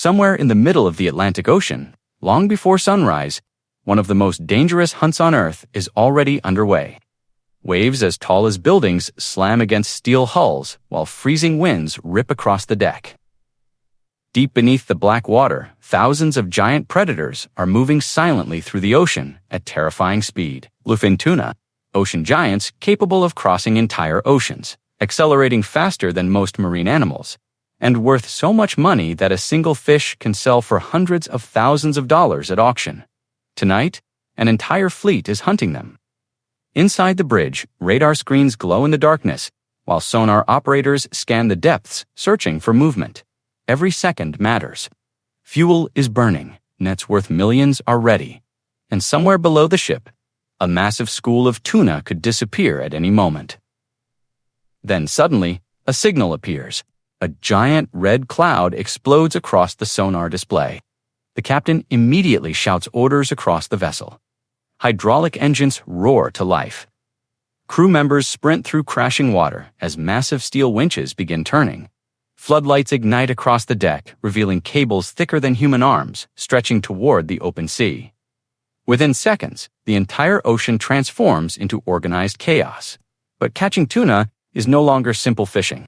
Somewhere in the middle of the Atlantic Ocean, long before sunrise, one of the most dangerous hunts on Earth is already underway. Waves as tall as buildings slam against steel hulls while freezing winds rip across the deck. Deep beneath the black water, thousands of giant predators are moving silently through the ocean at terrifying speed. Bluefin tuna, ocean giants capable of crossing entire oceans, accelerating faster than most marine animals, and worth so much money that a single fish can sell for hundreds of thousands of dollars at auction. Tonight, an entire fleet is hunting them. Inside the bridge, radar screens glow in the darkness, while sonar operators scan the depths, searching for movement. Every second matters. Fuel is burning, nets worth millions are ready, and somewhere below the ship, a massive school of tuna could disappear at any moment. Then suddenly, a signal appears. A giant red cloud explodes across the sonar display. The captain immediately shouts orders across the vessel. Hydraulic engines roar to life. Crew members sprint through crashing water as massive steel winches begin turning. Floodlights ignite across the deck, revealing cables thicker than human arms, stretching toward the open sea. Within seconds, the entire ocean transforms into organized chaos. But catching tuna is no longer simple fishing.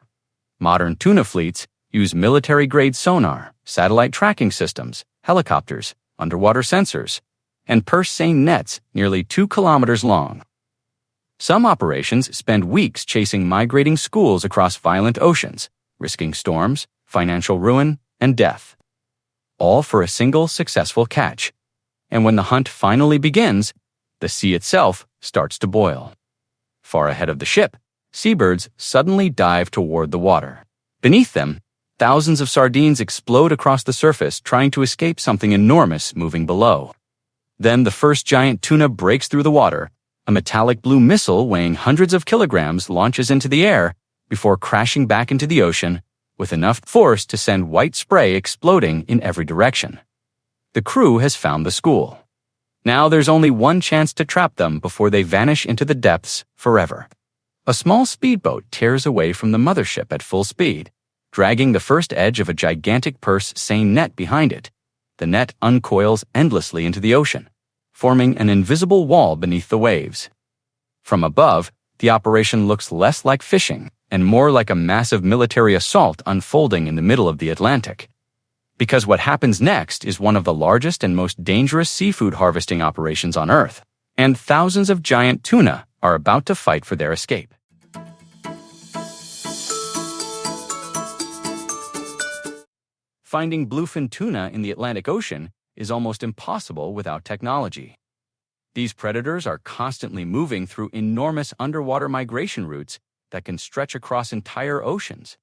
Modern tuna fleets use military-grade sonar, satellite tracking systems, helicopters, underwater sensors, and seine nets nearly 2 kilometers long. Some operations spend weeks chasing migrating schools across violent oceans, risking storms, financial ruin, and death. All for a single successful catch. And when the hunt finally begins, the sea itself starts to boil. Far ahead of the ship, seabirds suddenly dive toward the water. Beneath them, thousands of sardines explode across the surface, trying to escape something enormous moving below. Then the first giant tuna breaks through the water. A metallic blue missile weighing hundreds of kilograms launches into the air before crashing back into the ocean with enough force to send white spray exploding in every direction. The crew has found the school. Now there's only one chance to trap them before they vanish into the depths forever. A small speedboat tears away from the mothership at full speed, dragging the first edge of a gigantic seine net behind it. The net uncoils endlessly into the ocean, forming an invisible wall beneath the waves. From above, the operation looks less like fishing and more like a massive military assault unfolding in the middle of the Atlantic. Because what happens next is one of the largest and most dangerous seafood harvesting operations on Earth, and thousands of giant tuna are about to fight for their escape. Finding bluefin tuna in the Atlantic Ocean is almost impossible without technology. These predators are constantly moving through enormous underwater migration routes that can stretch across entire oceans.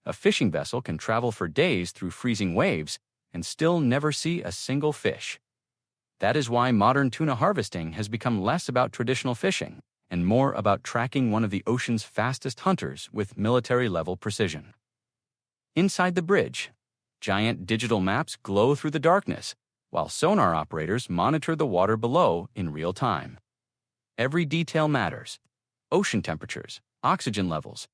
A fishing vessel can travel for days through freezing waves and still never see a single fish. That is why modern tuna harvesting has become less about traditional fishing and more about tracking one of the ocean's fastest hunters with military-level precision. Inside the bridge, giant digital maps glow through the darkness, while sonar operators monitor the water below in real time. Every detail matters. Ocean temperatures, oxygen levels,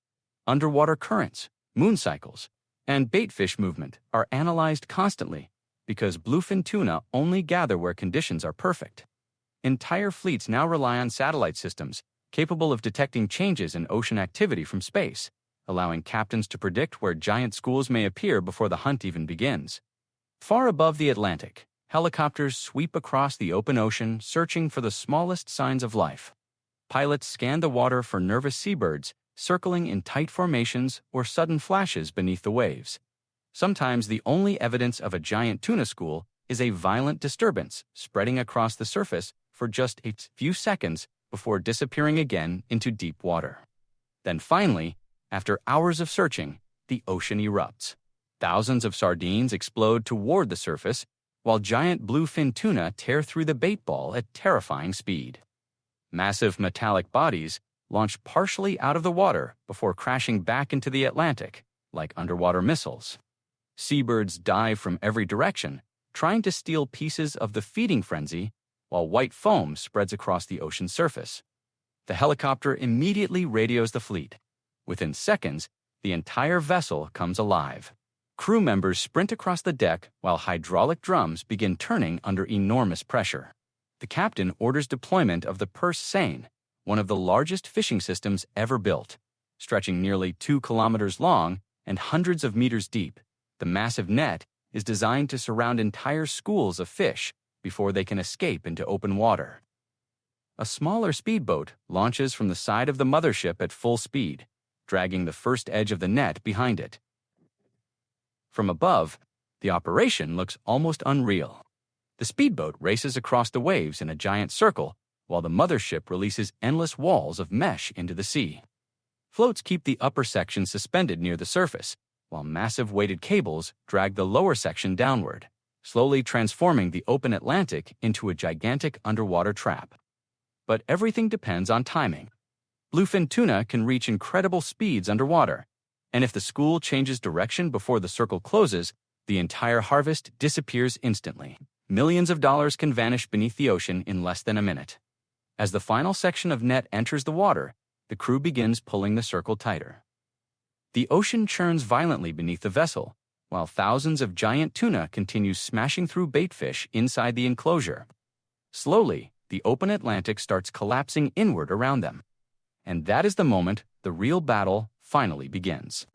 underwater currents, moon cycles, and baitfish movement are analyzed constantly because bluefin tuna only gather where conditions are perfect. Entire fleets now rely on satellite systems capable of detecting changes in ocean activity from space, allowing captains to predict where giant schools may appear before the hunt even begins. Far above the Atlantic, helicopters sweep across the open ocean searching for the smallest signs of life. Pilots scan the water for nervous seabirds circling in tight formations or sudden flashes beneath the waves. Sometimes the only evidence of a giant tuna school is a violent disturbance spreading across the surface for just a few seconds before disappearing again into deep water. Then finally, after hours of searching, the ocean erupts. Thousands of sardines explode toward the surface, while giant bluefin tuna tear through the bait ball at terrifying speed. Massive metallic bodies launch partially out of the water before crashing back into the Atlantic, like underwater missiles. Seabirds dive from every direction, trying to steal pieces of the feeding frenzy, while white foam spreads across the ocean's surface. The helicopter immediately radios the fleet. Within seconds, the entire vessel comes alive. Crew members sprint across the deck while hydraulic drums begin turning under enormous pressure. The captain orders deployment of the seine, one of the largest fishing systems ever built. Stretching nearly 2 kilometers long and hundreds of meters deep, the massive net is designed to surround entire schools of fish before they can escape into open water. A smaller speedboat launches from the side of the mothership at full speed, dragging the first edge of the net behind it. From above, the operation looks almost unreal. The speedboat races across the waves in a giant circle, while the mothership releases endless walls of mesh into the sea. Floats keep the upper section suspended near the surface, while massive weighted cables drag the lower section downward, slowly transforming the open Atlantic into a gigantic underwater trap. But everything depends on timing. Bluefin tuna can reach incredible speeds underwater, and if the school changes direction before the circle closes, the entire harvest disappears instantly. Millions of dollars can vanish beneath the ocean in less than a minute. As the final section of net enters the water, the crew begins pulling the circle tighter. The ocean churns violently beneath the vessel, while thousands of giant tuna continue smashing through baitfish inside the enclosure. Slowly, the open Atlantic starts collapsing inward around them. And that is the moment the real battle finally begins.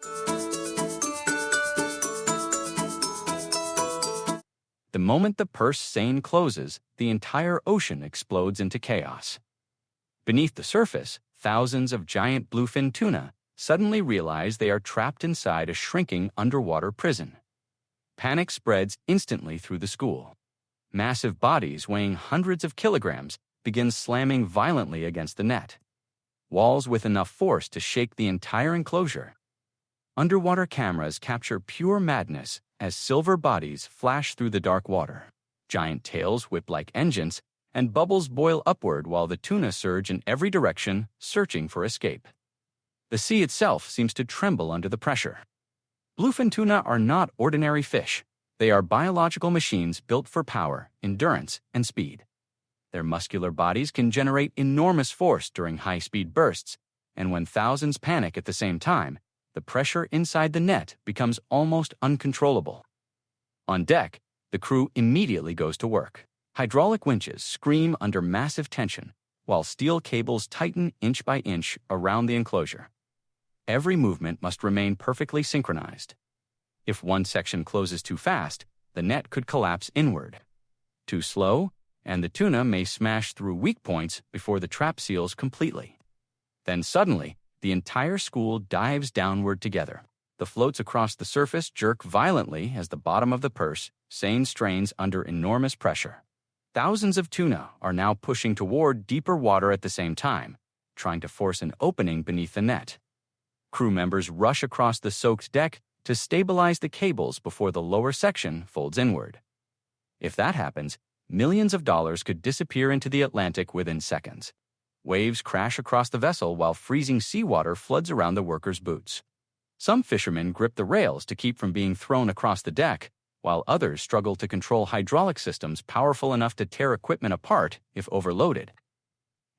The moment the seine closes, the entire ocean explodes into chaos. Beneath the surface, thousands of giant bluefin tuna suddenly realize they are trapped inside a shrinking underwater prison. Panic spreads instantly through the school. Massive bodies weighing hundreds of kilograms begin slamming violently against the net. Walls with enough force to shake the entire enclosure. Underwater cameras capture pure madness as silver bodies flash through the dark water. Giant tails whip like engines, and bubbles boil upward while the tuna surge in every direction, searching for escape. The sea itself seems to tremble under the pressure. Bluefin tuna are not ordinary fish. They are biological machines built for power, endurance, and speed. Their muscular bodies can generate enormous force during high-speed bursts, and when thousands panic at the same time, the pressure inside the net becomes almost uncontrollable. On deck, the crew immediately goes to work. Hydraulic winches scream under massive tension, while steel cables tighten inch by inch around the enclosure. Every movement must remain perfectly synchronized. If one section closes too fast, the net could collapse inward. Too slow, and the tuna may smash through weak points before the trap seals completely. Then suddenly, the entire school dives downward together. The floats across the surface jerk violently as the bottom of the seine strains under enormous pressure. Thousands of tuna are now pushing toward deeper water at the same time, trying to force an opening beneath the net. Crew members rush across the soaked deck to stabilize the cables before the lower section folds inward. If that happens, millions of dollars could disappear into the Atlantic within seconds. Waves crash across the vessel while freezing seawater floods around the workers' boots. Some fishermen grip the rails to keep from being thrown across the deck, while others struggle to control hydraulic systems powerful enough to tear equipment apart if overloaded.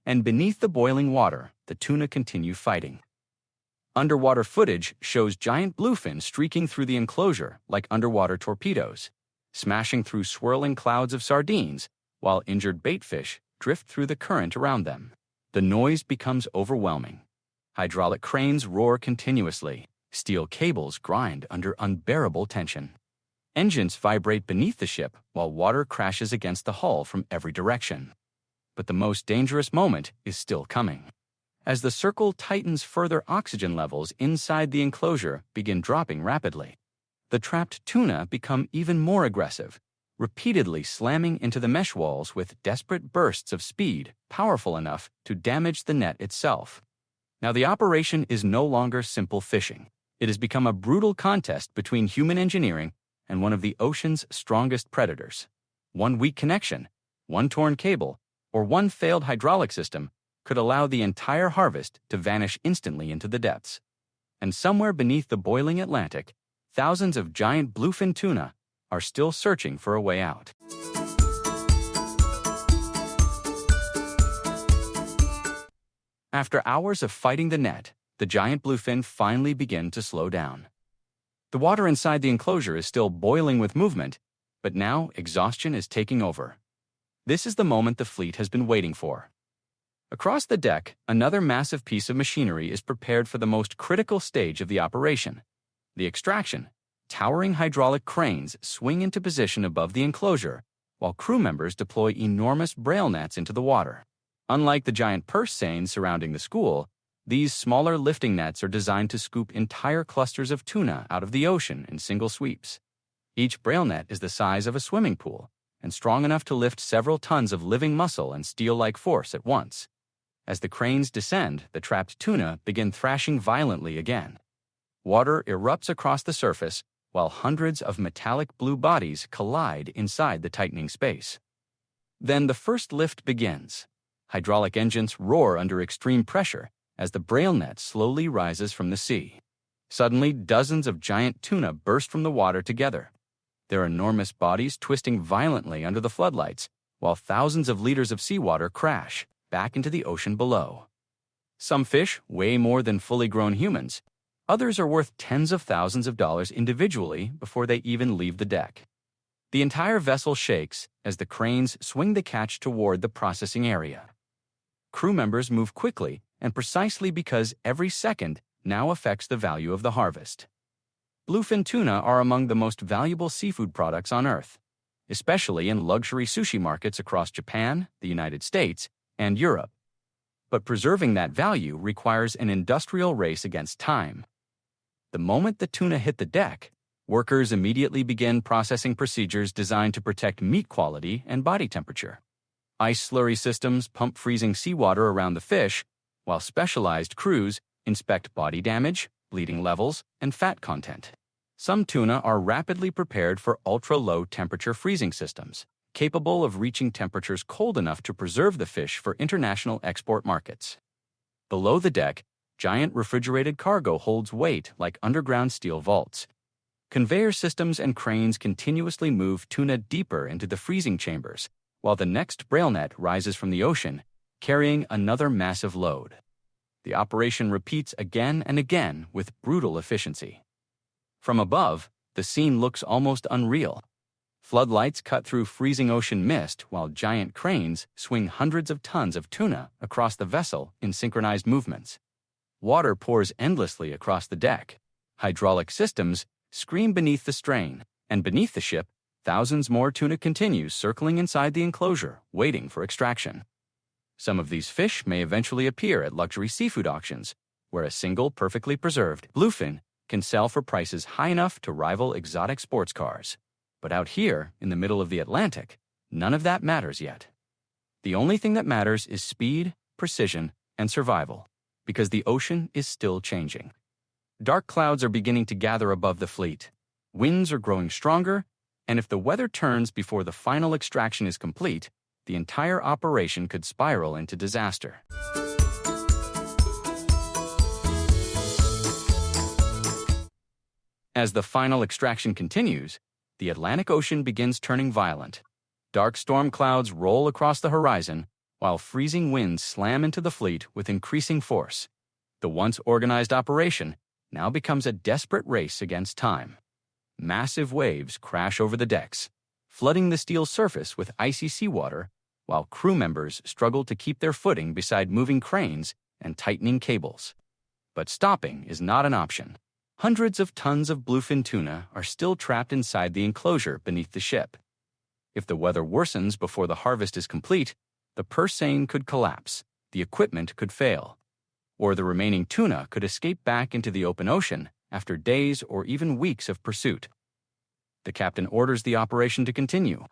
And beneath the boiling water, the tuna continue fighting. Underwater footage shows giant bluefin streaking through the enclosure like underwater torpedoes, smashing through swirling clouds of sardines, while injured baitfish drift through the current around them. The noise becomes overwhelming. Hydraulic cranes roar continuously. Steel cables grind under unbearable tension. Engines vibrate beneath the ship while water crashes against the hull from every direction. But the most dangerous moment is still coming. As the circle tightens further, oxygen levels inside the enclosure begin dropping rapidly. The trapped tuna become even more aggressive, repeatedly slamming into the mesh walls with desperate bursts of speed powerful enough to damage the net itself. Now the operation is no longer simple fishing. It has become a brutal contest between human engineering and one of the ocean's strongest predators. One weak connection, one torn cable, or one failed hydraulic system could allow the entire harvest to vanish instantly into the depths. And somewhere beneath the boiling Atlantic, thousands of giant bluefin tuna are still searching for a way out. After hours of fighting the net, the giant bluefin finally begin to slow down. The water inside the enclosure is still boiling with movement, but now exhaustion is taking over. This is the moment the fleet has been waiting for. Across the deck, another massive piece of machinery is prepared for the most critical stage of the operation, the extraction. Towering hydraulic cranes swing into position above the enclosure, while crew members deploy enormous braille nets into the water. Unlike the giant purse seine surrounding the school, these smaller lifting nets are designed to scoop entire clusters of tuna out of the ocean in single sweeps. Each braille net is the size of a swimming pool and strong enough to lift several tons of living muscle and steel-like force at once. As the cranes descend, the trapped tuna begin thrashing violently again. Water erupts across the surface, while hundreds of metallic blue bodies collide inside the tightening space. Then the first lift begins. Hydraulic engines roar under extreme pressure as the braille net slowly rises from the sea. Suddenly, dozens of giant tuna burst from the water together, their enormous bodies twisting violently under the floodlights, while thousands of liters of seawater crash back into the ocean below. Some fish weigh more than fully grown humans. Others are worth tens of thousands of dollars individually before they even leave the deck. The entire vessel shakes as the cranes swing the catch toward the processing area. Crew members move quickly and precisely because every second now affects the value of the harvest. Bluefin tuna are among the most valuable seafood products on Earth, especially in luxury sushi markets across Japan, the United States, and Europe. But preserving that value requires an industrial race against time. The moment the tuna hit the deck, workers immediately begin processing procedures designed to protect meat quality and body temperature. Ice slurry systems pump freezing seawater around the fish, while specialized crews inspect body damage, bleeding levels, and fat content. Some tuna are rapidly prepared for ultra-low temperature freezing systems, capable of reaching temperatures cold enough to preserve the fish for international export markets. Below the deck, giant refrigerated cargo holds weight like underground steel vaults. Conveyor systems and cranes continuously move tuna deeper into the freezing chambers, while the next braille net rises from the ocean, carrying another massive load. The operation repeats again and again with brutal efficiency. From above, the scene looks almost unreal. Floodlights cut through freezing ocean mist while giant cranes swing hundreds of tons of tuna across the vessel in synchronized movements. Water pours endlessly across the deck. Hydraulic systems scream beneath the strain, and beneath the ship, thousands more tuna continue circling inside the enclosure, waiting for extraction. Some of these fish may eventually appear at luxury seafood auctions, where a single perfectly preserved bluefin can sell for prices high enough to rival exotic sports cars. But out here, in the middle of the Atlantic, none of that matters yet. The only thing that matters is speed, precision, and survival, because the ocean is still changing. Dark clouds are beginning to gather above the fleet. Winds are growing stronger, and if the weather turns before the final extraction is complete, the entire operation could spiral into disaster. As the final extraction continues, the Atlantic Ocean begins turning violent. Dark storm clouds roll across the horizon, while freezing winds slam into the fleet with increasing force. The once organized operation now becomes a desperate race against time. Massive waves crash over the decks, flooding the steel surface with icy seawater, while crew members struggle to keep their footing beside moving cranes and tightening cables. But stopping is not an option. Hundreds of tons of bluefin tuna are still trapped inside the enclosure beneath the ship. If the weather worsens before the harvest is complete, the purse seine could collapse, the equipment could fail, or the remaining tuna could escape back into the open ocean after days or even weeks of pursuit. The captain orders the operation to continue.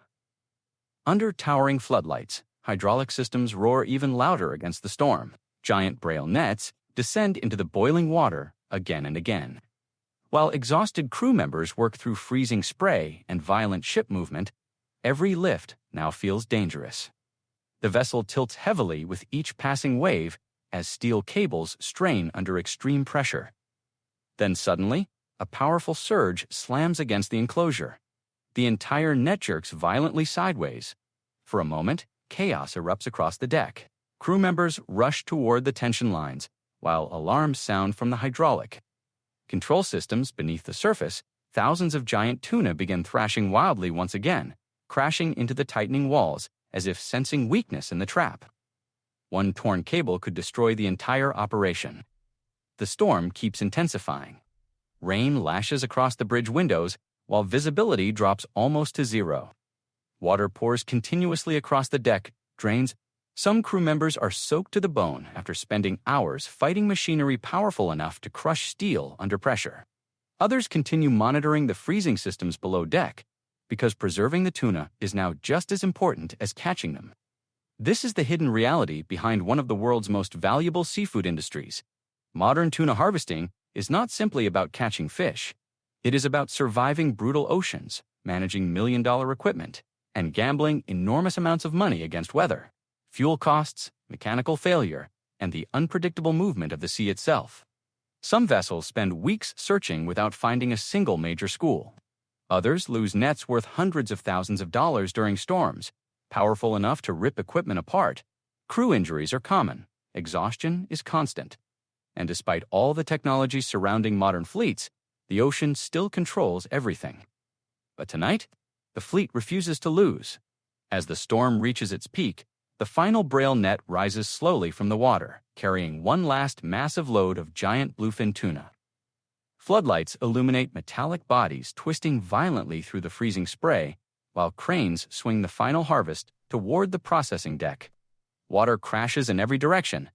Under towering floodlights, hydraulic systems roar even louder against the storm. Giant braille nets descend into the boiling water again and again. While exhausted crew members work through freezing spray and violent ship movement, every lift now feels dangerous. The vessel tilts heavily with each passing wave as steel cables strain under extreme pressure. Then suddenly, a powerful surge slams against the enclosure. The entire net jerks violently sideways. For a moment, chaos erupts across the deck. Crew members rush toward the tension lines, while alarms sound from the hydraulic. Control systems beneath the surface thousands of giant tuna begin thrashing wildly once again, crashing into the tightening walls as if sensing weakness in the trap. One torn cable could destroy the entire operation. The storm keeps intensifying. Rain lashes across the bridge windows while visibility drops almost to zero. Water pours continuously across the deck, drains. Some crew members are soaked to the bone after spending hours fighting machinery powerful enough to crush steel under pressure. Others continue monitoring the freezing systems below deck because preserving the tuna is now just as important as catching them. This is the hidden reality behind one of the world's most valuable seafood industries. Modern tuna harvesting is not simply about catching fish. It is about surviving brutal oceans, managing million-dollar equipment, and gambling enormous amounts of money against weather, fuel costs, mechanical failure, and the unpredictable movement of the sea itself. Some vessels spend weeks searching without finding a single major school. Others lose nets worth hundreds of thousands of dollars during storms, powerful enough to rip equipment apart. Crew injuries are common. Exhaustion is constant. And despite all the technology surrounding modern fleets, the ocean still controls everything. But tonight, the fleet refuses to lose. As the storm reaches its peak, the final braille net rises slowly from the water, carrying one last massive load of giant bluefin tuna. Floodlights illuminate metallic bodies twisting violently through the freezing spray, while cranes swing the final harvest toward the processing deck. Water crashes in every direction.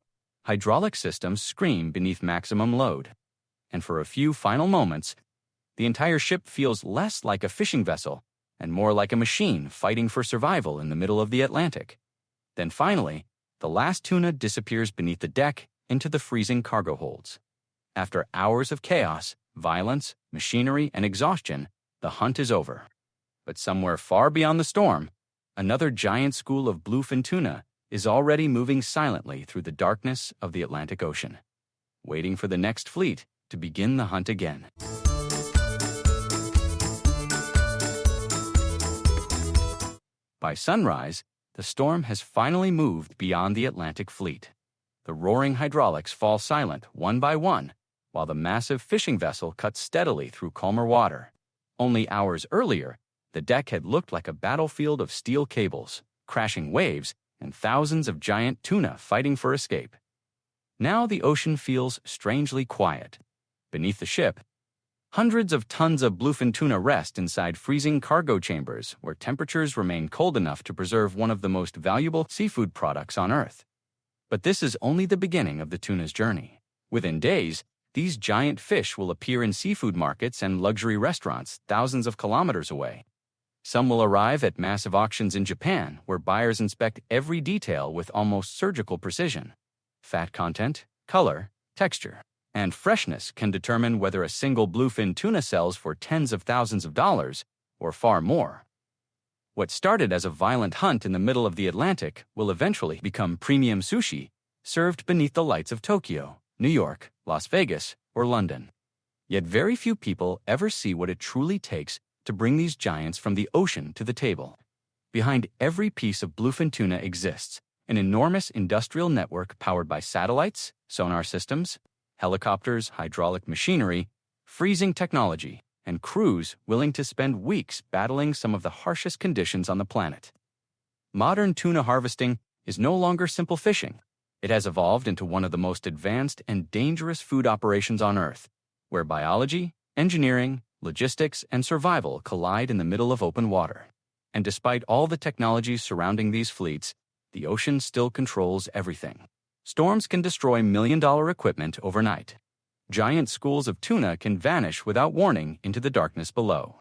Hydraulic systems scream beneath maximum load. And for a few final moments, the entire ship feels less like a fishing vessel and more like a machine fighting for survival in the middle of the Atlantic. Then finally, the last tuna disappears beneath the deck into the freezing cargo holds. After hours of chaos, violence, machinery, and exhaustion, the hunt is over. But somewhere far beyond the storm, another giant school of bluefin tuna is already moving silently through the darkness of the Atlantic Ocean, waiting for the next fleet to begin the hunt again. By sunrise, the storm has finally moved beyond the Atlantic fleet. The roaring hydraulics fall silent one by one, while the massive fishing vessel cuts steadily through calmer water. Only hours earlier, the deck had looked like a battlefield of steel cables, crashing waves, and thousands of giant tuna fighting for escape. Now the ocean feels strangely quiet. Beneath the ship, hundreds of tons of bluefin tuna rest inside freezing cargo chambers where temperatures remain cold enough to preserve one of the most valuable seafood products on Earth. But this is only the beginning of the tuna's journey. Within days, these giant fish will appear in seafood markets and luxury restaurants thousands of kilometers away. Some will arrive at massive auctions in Japan, where buyers inspect every detail with almost surgical precision. Fat content, color, texture, and freshness can determine whether a single bluefin tuna sells for tens of thousands of dollars or far more. What started as a violent hunt in the middle of the Atlantic will eventually become premium sushi served beneath the lights of Tokyo, New York, Las Vegas, or London. Yet very few people ever see what it truly takes to bring these giants from the ocean to the table. Behind every piece of bluefin tuna exists an enormous industrial network powered by satellites, sonar systems, helicopters, hydraulic machinery, freezing technology, and crews willing to spend weeks battling some of the harshest conditions on the planet. Modern tuna harvesting is no longer simple fishing. It has evolved into one of the most advanced and dangerous food operations on Earth, where biology, engineering, logistics, and survival collide in the middle of open water. And despite all the technologies surrounding these fleets, the ocean still controls everything. Storms can destroy million-dollar equipment overnight. Giant schools of tuna can vanish without warning into the darkness below.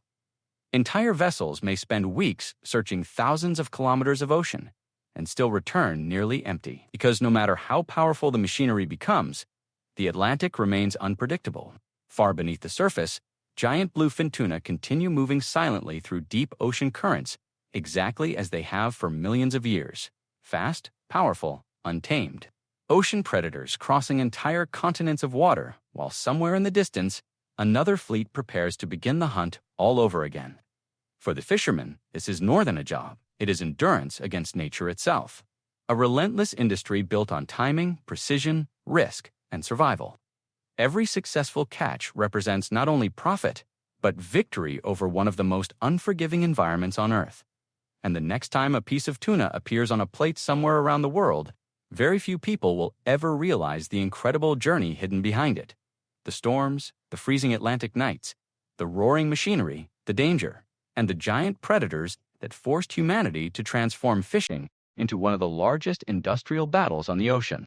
Entire vessels may spend weeks searching thousands of kilometers of ocean and still return nearly empty, because no matter how powerful the machinery becomes, the Atlantic remains unpredictable. Far beneath the surface, giant bluefin tuna continue moving silently through deep ocean currents, exactly as they have for millions of years. Fast, powerful, untamed. Ocean predators crossing entire continents of water, while somewhere in the distance, another fleet prepares to begin the hunt all over again. For the fishermen, this is more than a job. It is endurance against nature itself. A relentless industry built on timing, precision, risk, and survival. Every successful catch represents not only profit, but victory over one of the most unforgiving environments on Earth. And the next time a piece of tuna appears on a plate somewhere around the world, very few people will ever realize the incredible journey hidden behind it. The storms, the freezing Atlantic nights, the roaring machinery, the danger, and the giant predators that forced humanity to transform fishing into one of the largest industrial battles on the ocean.